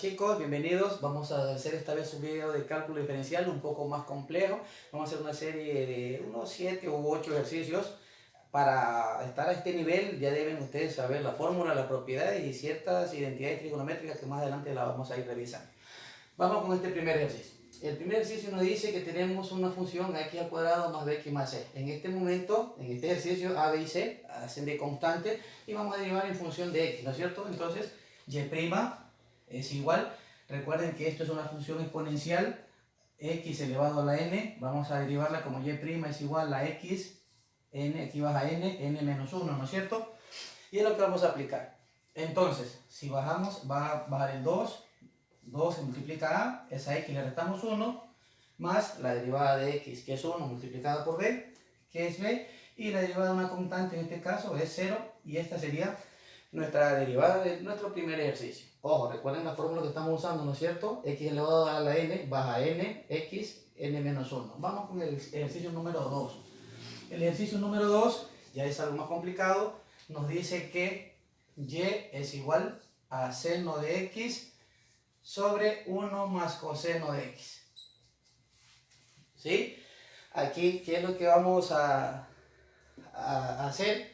chicos, bienvenidos. Vamos a hacer esta vez un video de cálculo diferencial un poco más complejo. Vamos a hacer una serie de unos 7 u 8 ejercicios. Para estar a este nivel ya deben ustedes saber la fórmula, las propiedades y ciertas identidades trigonométricas que más adelante la vamos a ir revisando. Vamos con este primer ejercicio. El primer ejercicio nos dice que tenemos una función x al cuadrado más bx más c. En este momento, en este ejercicio, a, b y c hacen de constante y vamos a derivar en función de x, ¿no es cierto? Entonces, y' es igual, recuerden que esto es una función exponencial, x elevado a la n, vamos a derivarla como y' es igual a x, n, aquí baja n menos 1, ¿no es cierto? Y es lo que vamos a aplicar. Entonces, si bajamos, va a bajar el 2 se multiplica a, esa x le restamos 1, más la derivada de x, que es 1 multiplicada por b, que es b, y la derivada de una constante en este caso es 0, y esta sería nuestra derivada de nuestro primer ejercicio. Ojo, recuerden la fórmula que estamos usando, ¿no es cierto? X elevado a la n baja n, x, n menos 1. Vamos con el ejercicio número 2. El ejercicio número 2 ya es algo más complicado. Nos dice que y es igual a seno de x sobre 1 más coseno de x. ¿Sí? Aquí, ¿qué es lo que vamos a hacer?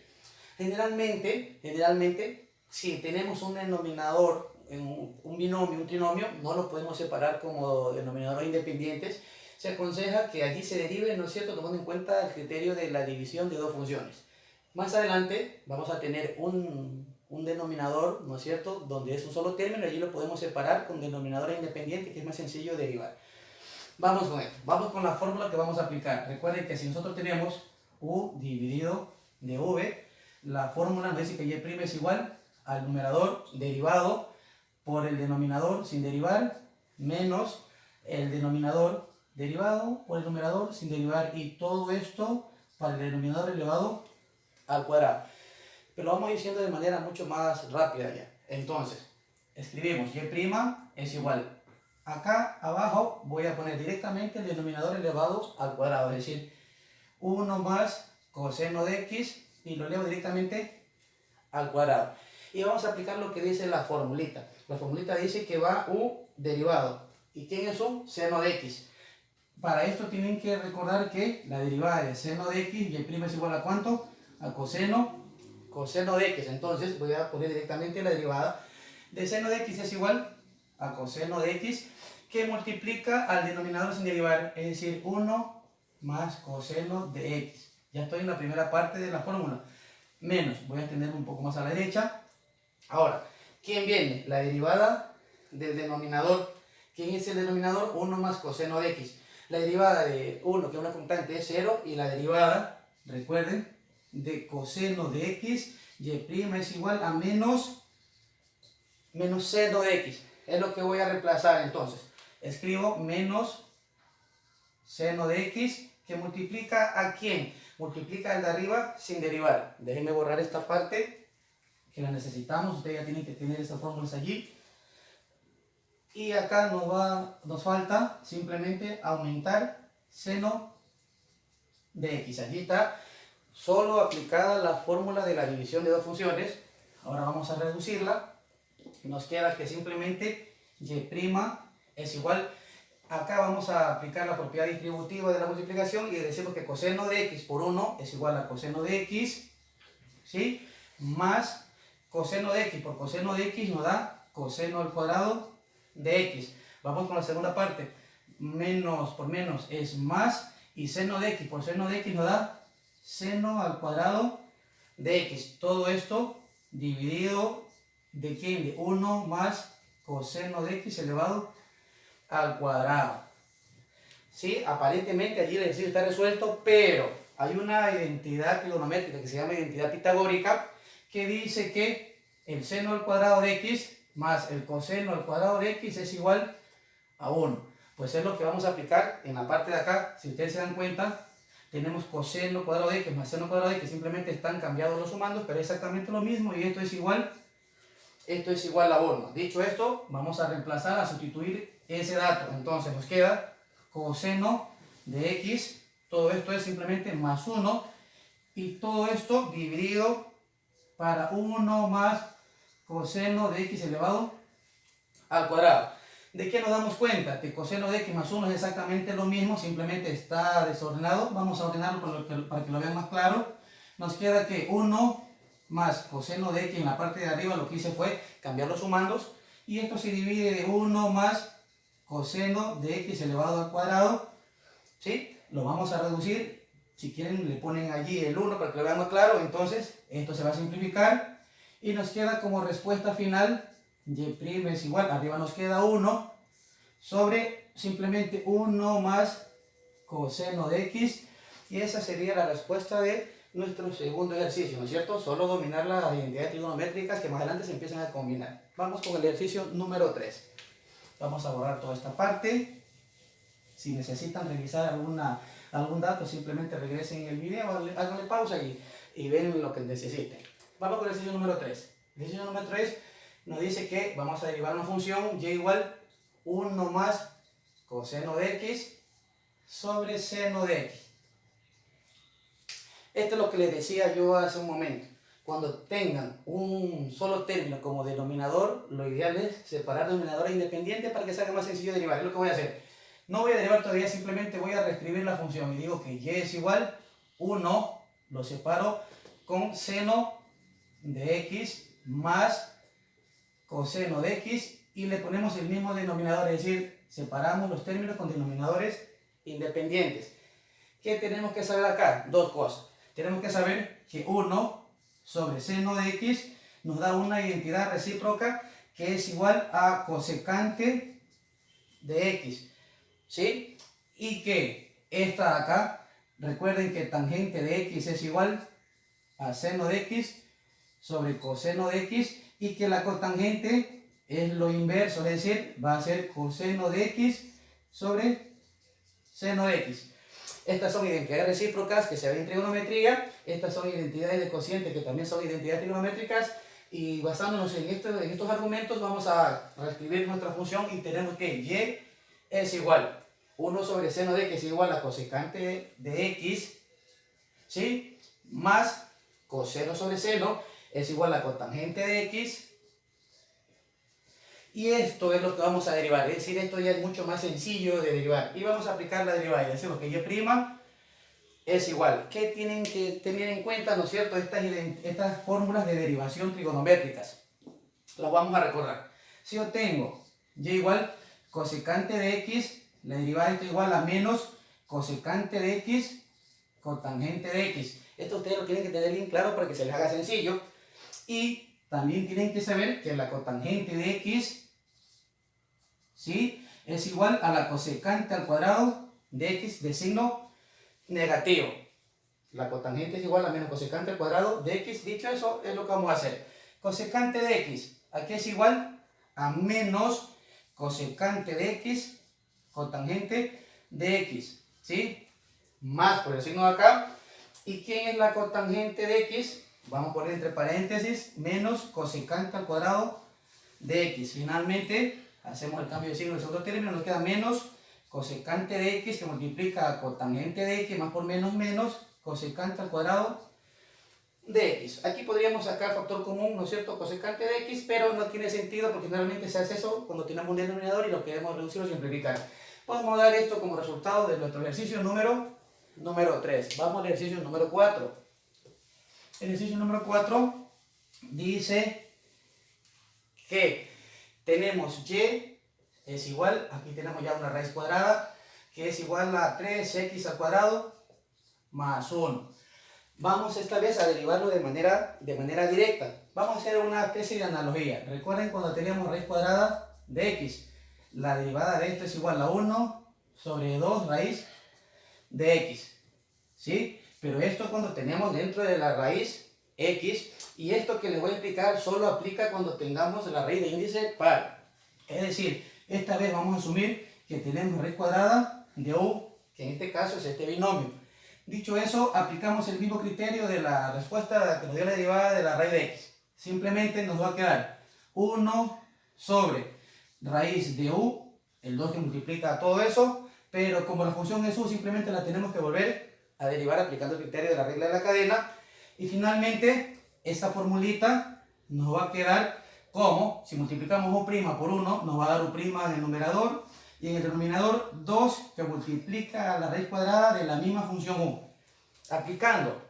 Generalmente, si tenemos un denominador, un binomio, un trinomio, no lo podemos separar como denominadores independientes. Se aconseja que allí se derive, ¿no es cierto?, tomando en cuenta el criterio de la división de dos funciones. Más adelante vamos a tener un denominador, ¿no es cierto?, donde es un solo término, y allí lo podemos separar con denominadores independientes, que es más sencillo derivar. Vamos con esto, vamos con la fórmula que vamos a aplicar. Recuerden que si nosotros tenemos u dividido de v, la fórmula nos dice que y' es igual al numerador derivado por el denominador sin derivar menos el denominador derivado por el numerador sin derivar, y todo esto para el denominador elevado al cuadrado. Pero lo vamos diciendo de manera mucho más rápida ya. Entonces, escribimos y' es igual. Acá abajo voy a poner directamente el denominador elevado al cuadrado, es decir, 1 más coseno de x, y lo elevo directamente al cuadrado. Y vamos a aplicar lo que dice la formulita. La formulita dice que va u derivado. ¿Y quién es u? Seno de x. Para esto tienen que recordar que la derivada de seno de x, y' es igual a ¿cuánto? A coseno de x. Entonces voy a poner directamente la derivada de seno de x es igual a coseno de x, que multiplica al denominador sin derivar, es decir, 1 más coseno de x. Ya estoy en la primera parte de la fórmula. Menos, voy a extender un poco más a la derecha. Ahora, ¿quién viene? La derivada del denominador. ¿Quién es el denominador? 1 más coseno de x. La derivada de 1, que es una constante, es 0, y la derivada, recuerden, de coseno de x, y' es igual a menos seno de x. Es lo que voy a reemplazar entonces. Escribo menos seno de x, que multiplica ¿a quién? Multiplica el de arriba sin derivar. Déjenme borrar esta parte, que la necesitamos. Ustedes ya tienen que tener estas fórmulas allí. Y acá nos falta simplemente aumentar seno de x. Allí está solo aplicada la fórmula de la división de dos funciones. Ahora vamos a reducirla. Nos queda que simplemente y' es igual. Acá vamos a aplicar la propiedad distributiva de la multiplicación y decimos que coseno de x por 1 es igual a coseno de x, ¿sí? Más coseno de x por coseno de x nos da coseno al cuadrado de x. Vamos con la segunda parte. Menos por menos es más, y seno de x por seno de x nos da seno al cuadrado de x. Todo esto dividido ¿de quién? De 1 más coseno de x elevado al cuadrado. ¿Sí? Aparentemente allí el ejercicio está resuelto, pero hay una identidad trigonométrica que se llama identidad pitagórica, que dice que el seno al cuadrado de x más el coseno al cuadrado de x es igual a 1. Pues es lo que vamos a aplicar en la parte de acá. Si ustedes se dan cuenta, tenemos coseno cuadrado de x más seno cuadrado de x, simplemente están cambiados los sumandos, pero es exactamente lo mismo, y esto es igual a 1. Dicho esto, vamos a reemplazar, a sustituir ese dato. Entonces nos queda coseno de x, todo esto es simplemente más 1, y todo esto dividido para 1 más coseno de x elevado al cuadrado. ¿De qué nos damos cuenta? Que coseno de x más 1 es exactamente lo mismo, simplemente está desordenado. Vamos a ordenarlo para que lo vean más claro. Nos queda que 1 más coseno de x en la parte de arriba, lo que hice fue cambiar los sumandos. Y esto se divide de 1 más coseno de x elevado al cuadrado. ¿Sí? Lo vamos a reducir. Si quieren le ponen allí el 1 para que lo vean más claro. Entonces esto se va a simplificar. Y nos queda como respuesta final y' es igual, arriba nos queda 1 sobre simplemente 1 más coseno de x, y esa sería la respuesta de nuestro segundo ejercicio, ¿no es cierto? Solo dominar las identidades trigonométricas que más adelante se empiezan a combinar. Vamos con el ejercicio número 3. Vamos a borrar toda esta parte. Si necesitan revisar algún dato, simplemente regresen el video, háganle pausa y ven lo que necesiten. Vamos con el ejercicio número 3. El ejercicio número 3 nos dice que vamos a derivar una función y igual 1 más coseno de x sobre seno de x. Esto es lo que les decía yo hace un momento. Cuando tengan un solo término como denominador, lo ideal es separar denominadores independientes para que sea más sencillo derivar. Es lo que voy a hacer. No voy a derivar todavía, simplemente voy a reescribir la función y digo que y es igual 1, lo separo con seno de x más coseno de x y le ponemos el mismo denominador, es decir, separamos los términos con denominadores independientes. ¿Qué tenemos que saber acá? Dos cosas. Tenemos que saber que 1 sobre seno de x nos da una identidad recíproca que es igual a cosecante de x, ¿sí? Y que esta de acá, recuerden que tangente de x es igual a seno de x sobre coseno de x, y que la cotangente es lo inverso, es decir, va a ser coseno de x sobre seno de x. Estas son identidades recíprocas que se ven en trigonometría. Estas son identidades de cociente que también son identidades trigonométricas. Y basándonos en estos argumentos vamos a reescribir nuestra función y tenemos que y es igual 1 sobre seno de x es igual a cosecante de x, ¿sí? Más coseno sobre seno es igual a cotangente de x, y esto es lo que vamos a derivar, es decir, esto ya es mucho más sencillo de derivar, y vamos a aplicar la derivada y decimos que y' es igual. ¿Qué tienen que tener en cuenta, no es cierto? Estas fórmulas de derivación trigonométricas, las vamos a recordar. Si yo tengo y igual cosecante de x, la derivada está igual a menos cosecante de x cotangente de x. Esto ustedes lo tienen que tener bien claro para que se les haga sencillo. Y también tienen que saber que la cotangente de x, ¿sí?, es igual a la cosecante al cuadrado de x de signo negativo. La cotangente es igual a menos cosecante al cuadrado de x. Dicho eso, es lo que vamos a hacer. Cosecante de x, aquí es igual a menos cosecante de x cotangente de x, ¿sí? Más por el signo de acá. ¿Y quién es la cotangente de x? Vamos a poner entre paréntesis menos cosecante al cuadrado de x. Finalmente, hacemos el cambio de signo del segundo término, nos queda menos cosecante de x que multiplica a cotangente de x más por menos cosecante al cuadrado de x. Aquí podríamos sacar factor común, ¿no es cierto?, cosecante de x, pero no tiene sentido porque generalmente se hace eso cuando tenemos un denominador y lo queremos reducir o simplificar. Podemos dar esto como resultado de nuestro ejercicio número 3. Vamos al ejercicio número 4. El ejercicio número 4 dice que tenemos y es igual, aquí tenemos ya una raíz cuadrada, que es igual a 3x al cuadrado más 1. Vamos esta vez a derivarlo de manera directa. Vamos a hacer una especie de analogía. Recuerden cuando tenemos raíz cuadrada de x. La derivada de esto es igual a 1 sobre 2 raíz de x, ¿sí? Pero esto cuando tenemos dentro de la raíz x, y esto que les voy a explicar solo aplica cuando tengamos la raíz de índice par. Es decir, esta vez vamos a asumir que tenemos raíz cuadrada de u, que en este caso es este binomio. Dicho eso, aplicamos el mismo criterio de la respuesta que nos dio la derivada de la raíz de x. Simplemente nos va a quedar 1 sobre raíz de u, el 2 que multiplica todo eso, pero como la función es u, simplemente la tenemos que volver a derivar aplicando el criterio de la regla de la cadena. Y finalmente, esta formulita nos va a quedar como si multiplicamos u' por 1, nos va a dar u' en el numerador, y en el denominador 2 que multiplica a la raíz cuadrada de la misma función u. Aplicando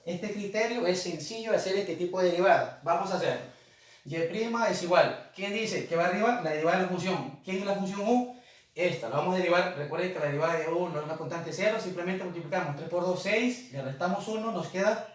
este criterio es sencillo hacer este tipo de derivada. Vamos a hacerlo. Y' es igual. ¿Quién dice que va arriba? La derivada de la función. ¿Quién es la función u? Esta. La vamos a derivar. Recuerden que la derivada de u no es una constante 0. Simplemente multiplicamos 3 por 2, 6. Le restamos 1. Nos queda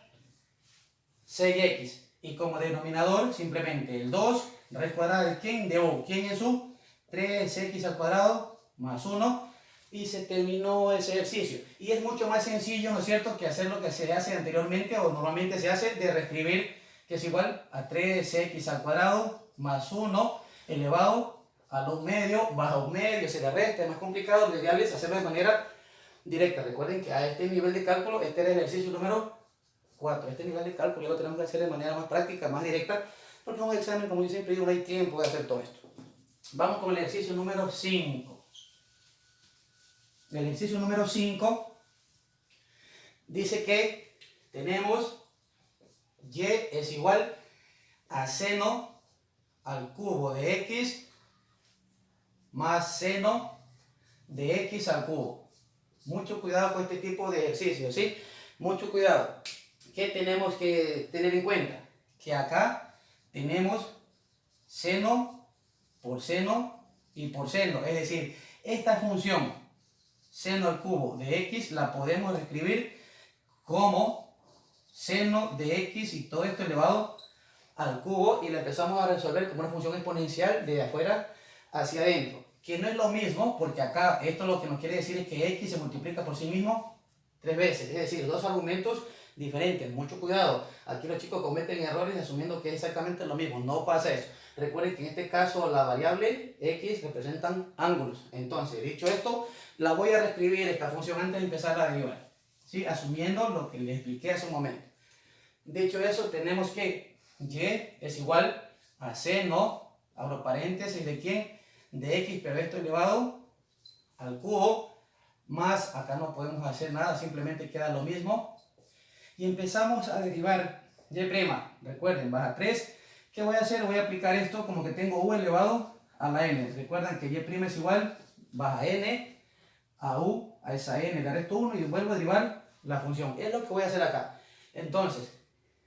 6x. Y como denominador, simplemente el 2, raíz cuadrada de ¿quién? De u. ¿Quién es u? 3x al cuadrado más 1. Y se terminó ese ejercicio. Y es mucho más sencillo, ¿no es cierto?, que hacer lo que se hace anteriormente o normalmente se hace de reescribir, que es igual a 3x al cuadrado más 1 elevado a un medio, bajo un medio, se le resta, es más complicado. Lo ideal es hacerlo de manera directa. Recuerden que a este nivel de cálculo, este era el ejercicio número 4. Este nivel de cálculo ya lo tenemos que hacer de manera más práctica, más directa, porque en un examen, como yo siempre digo, no hay tiempo de hacer todo esto. Vamos con el ejercicio número 5. El ejercicio número 5 dice que tenemos y es igual a seno al cubo de x más seno de x al cubo. Mucho cuidado con este tipo de ejercicios, ¿sí? Mucho cuidado. ¿Qué tenemos que tener en cuenta? Que acá tenemos seno y por seno. Es decir, esta función seno al cubo de x la podemos escribir como seno de x y todo esto elevado al cubo, y la empezamos a resolver como una función exponencial de afuera hacia adentro, que no es lo mismo, porque acá esto lo que nos quiere decir es que x se multiplica por sí mismo 3 veces, es decir, dos argumentos diferentes. Mucho cuidado, aquí los chicos cometen errores asumiendo que es exactamente lo mismo. No pasa eso. Recuerden que en este caso la variable x representan ángulos. Entonces, dicho esto, la voy a reescribir esta función antes de empezar a derivar, ¿sí? Asumiendo lo que les expliqué hace un momento. Dicho eso, tenemos que y es igual a seno, abro paréntesis, ¿de quién? De x, pero esto elevado al cubo, más, acá no podemos hacer nada, simplemente queda lo mismo. Y empezamos a derivar y'. Recuerden, baja 3. ¿Qué voy a hacer? Voy a aplicar esto como que tengo u elevado a la n. Recuerden que y' es igual, baja n a u, a esa n le resto 1 y vuelvo a derivar la función. Es lo que voy a hacer acá. Entonces,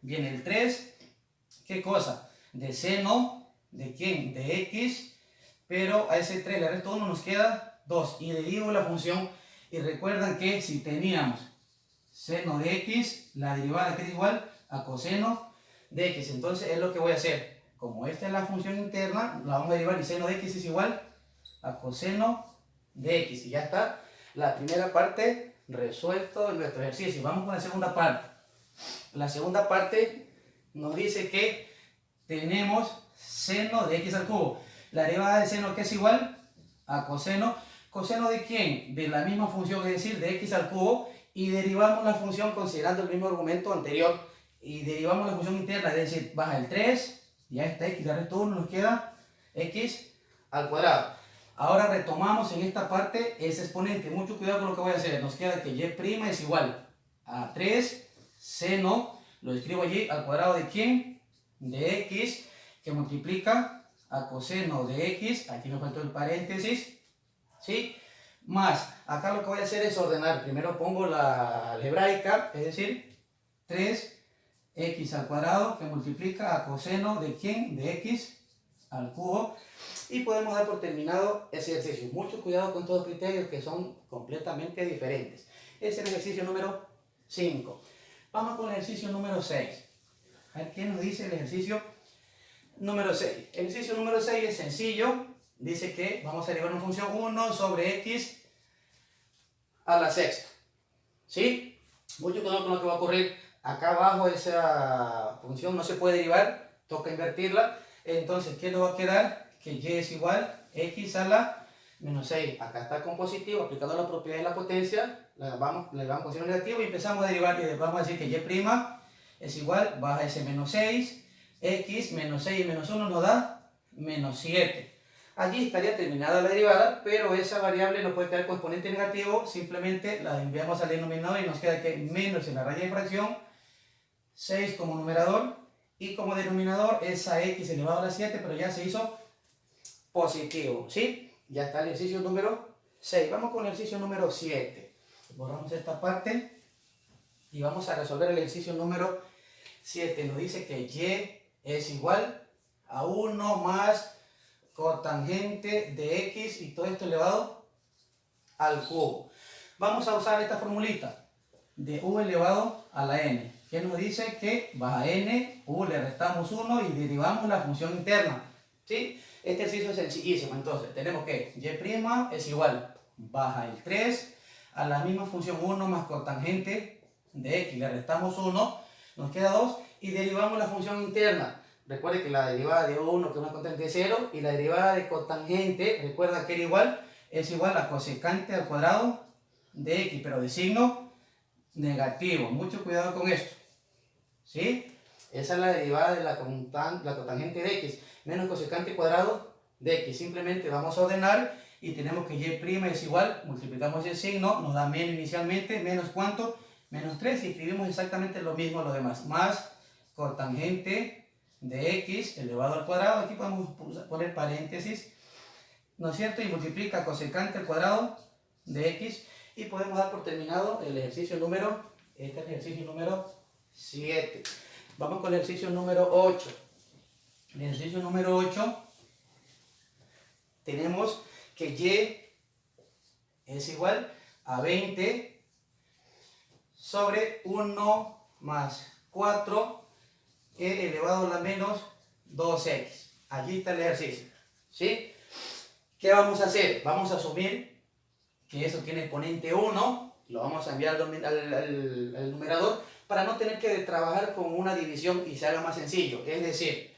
viene el 3, ¿qué cosa? De seno, ¿de quién? De x, pero a ese 3 le resto 1, nos queda 2. Y derivo la función, y recuerdan que si teníamos seno de x, la derivada queda igual a coseno de x. Entonces es lo que voy a hacer. Como esta es la función interna, la vamos a derivar y seno de x es igual a coseno de x. Y ya está la primera parte resuelto en nuestro ejercicio. Vamos con la segunda parte. La segunda parte nos dice que tenemos seno de x al cubo. La derivada de seno que es igual a coseno. ¿Coseno de quién? De la misma función, es decir, de x al cubo. Y derivamos la función considerando el mismo argumento anterior. Y derivamos la función interna, es decir, baja el 3, ya está x, le resto 1, nos queda x al cuadrado. Ahora retomamos en esta parte ese exponente. Mucho cuidado con lo que voy a hacer. Nos queda que y' es igual a 3 seno, lo escribo allí, al cuadrado de quién? De x, que multiplica a coseno de x, aquí me faltó el paréntesis, ¿sí? Más, acá lo que voy a hacer es ordenar. Primero pongo la algebraica, es decir, 3x al cuadrado, que multiplica a coseno de quién? De x al cubo. Y podemos dar por terminado ese ejercicio. Mucho cuidado con todos los criterios que son completamente diferentes. Ese es el ejercicio número 5. Vamos con el ejercicio número 6. A ver qué nos dice el ejercicio número 6. El ejercicio número 6 es sencillo. Dice que vamos a derivar una función 1 sobre x a la sexta. ¿Sí? Mucho cuidado con lo que va a ocurrir. Acá abajo esa función no se puede derivar, toca invertirla. Entonces, ¿qué nos va a quedar? Que y es igual a x a la menos 6. Acá está con positivo, aplicando la propiedad de la potencia, le damos posición negativa y empezamos a derivar. Y vamos a decir que y' es igual, baja ese menos 6, x menos 6 y menos 1 nos da menos 7. Allí estaría terminada la derivada, pero esa variable no puede quedar con exponente negativo, simplemente la enviamos al denominador y nos queda que menos en la raya de fracción, 6 como numerador y como denominador esa x elevado a la 7, pero ya se hizo positivo, ¿sí? Ya está el ejercicio número 6. Vamos con el ejercicio número 7. Borramos esta parte y vamos a resolver el ejercicio número 7. Nos dice que y es igual a 1 más cotangente de x y todo esto elevado al cubo. Vamos a usar esta formulita de u elevado a la n, que nos dice que baja n, u le restamos 1 y derivamos la función interna, ¿sí? Este ejercicio es sencillísimo. Entonces tenemos que y' es igual, baja el 3 a la misma función 1 más cotangente de x, le restamos 1, nos queda 2 y derivamos la función interna. Recuerde que la derivada de 1, que es una constante de 0, y la derivada de cotangente, recuerda que era igual, es igual a cosecante al cuadrado de x, pero de signo negativo. Mucho cuidado con esto, ¿sí? Esa es la derivada de la cotangente de x, menos cosecante cuadrado de x. Simplemente vamos a ordenar y tenemos que y' es igual, multiplicamos el signo, nos da menos inicialmente, menos ¿cuánto? Menos 3, y escribimos exactamente lo mismo a lo demás, más cotangente de x elevado al cuadrado, aquí podemos poner paréntesis, ¿no es cierto? Y multiplica cosecante al cuadrado de x, y podemos dar por terminado el ejercicio número, este es el ejercicio número 7. Vamos con el ejercicio número 8. En el ejercicio número 8 tenemos que y es igual a 20 sobre 1 más 4 e elevado a la menos 2x. Allí está el ejercicio, ¿sí? ¿Qué vamos a hacer? Vamos a asumir que eso tiene exponente 1, lo vamos a enviar al numerador para no tener que trabajar con una división y se haga más sencillo. Es decir,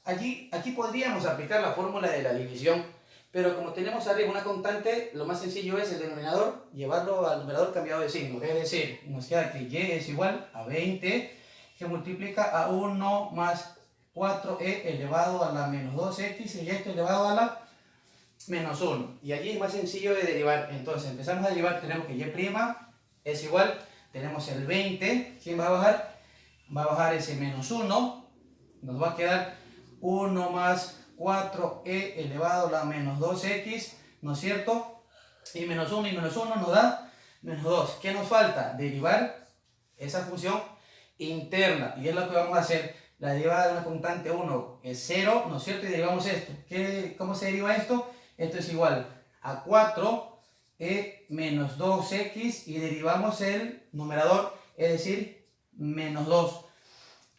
aquí podríamos aplicar la fórmula de la división, pero como tenemos arriba una constante, lo más sencillo es el denominador llevarlo al numerador cambiado de signo. Es decir, nos queda que y es igual a 20, que multiplica a 1 más 4e elevado a la menos 2x, y esto elevado a la menos 1. Y allí es más sencillo de derivar. Entonces empezamos a derivar, tenemos que y' es igual, tenemos el 20, ¿quién va a bajar? Va a bajar ese menos 1, nos va a quedar 1 más 4e elevado a la menos 2x, ¿no es cierto? Y menos 1 y menos 1 nos da menos 2. ¿Qué nos falta? Derivar esa función interna, y es lo que vamos a hacer. La derivada de una constante 1 es 0, ¿no es cierto? Y derivamos esto. ¿Cómo se deriva esto? Esto es igual a 4e menos 2x, y derivamos el numerador, es decir, menos 2.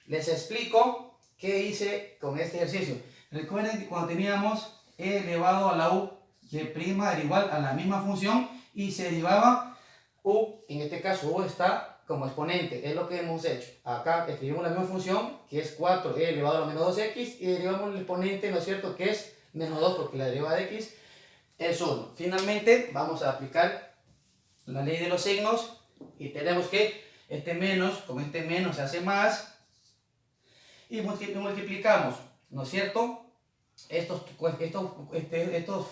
Les explico qué hice con este ejercicio. Recuerden que cuando teníamos e elevado a la u, y' era igual a la misma función, y se derivaba u, en este caso u está como exponente, es lo que hemos hecho. Acá escribimos la misma función, que es 4e elevado a la menos 2x, y derivamos el exponente, ¿no es cierto?, que es menos 2, porque la derivada de x es 1. Finalmente, vamos a aplicar la ley de los signos, y tenemos que este menos con este menos se hace más, y multiplicamos, ¿no es cierto?, estos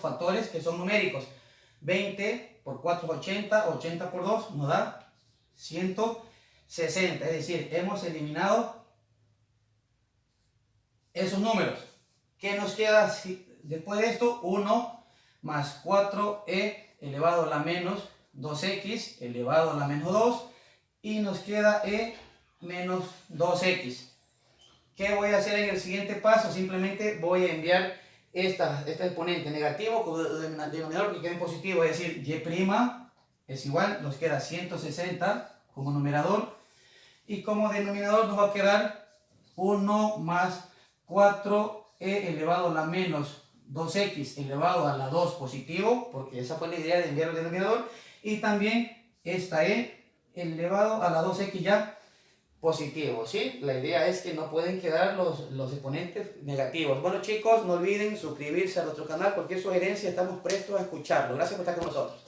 factores que son numéricos. 20 por 4 es 80, 80 por 2 nos da 160, es decir, hemos eliminado esos números. ¿Qué nos queda después de esto? 1 más 4e elevado a la menos 2x elevado a la menos 2, y nos queda e menos 2x. ¿Qué voy a hacer en el siguiente paso? Simplemente voy a enviar esta exponente negativo con el denominador que quede en positivo, es decir, y' es igual, nos queda 160 como numerador, y como denominador nos va a quedar 1 más 4e elevado a la menos 2x elevado a la 2 positivo, porque esa fue la idea de enviar el denominador, y también esta e elevado a la 2x ya positivo, ¿sí? La idea es que no pueden quedar los exponentes negativos. Bueno, chicos, no olviden suscribirse a nuestro canal. Cualquier sugerencia, estamos prestos a escucharlo. Gracias por estar con nosotros.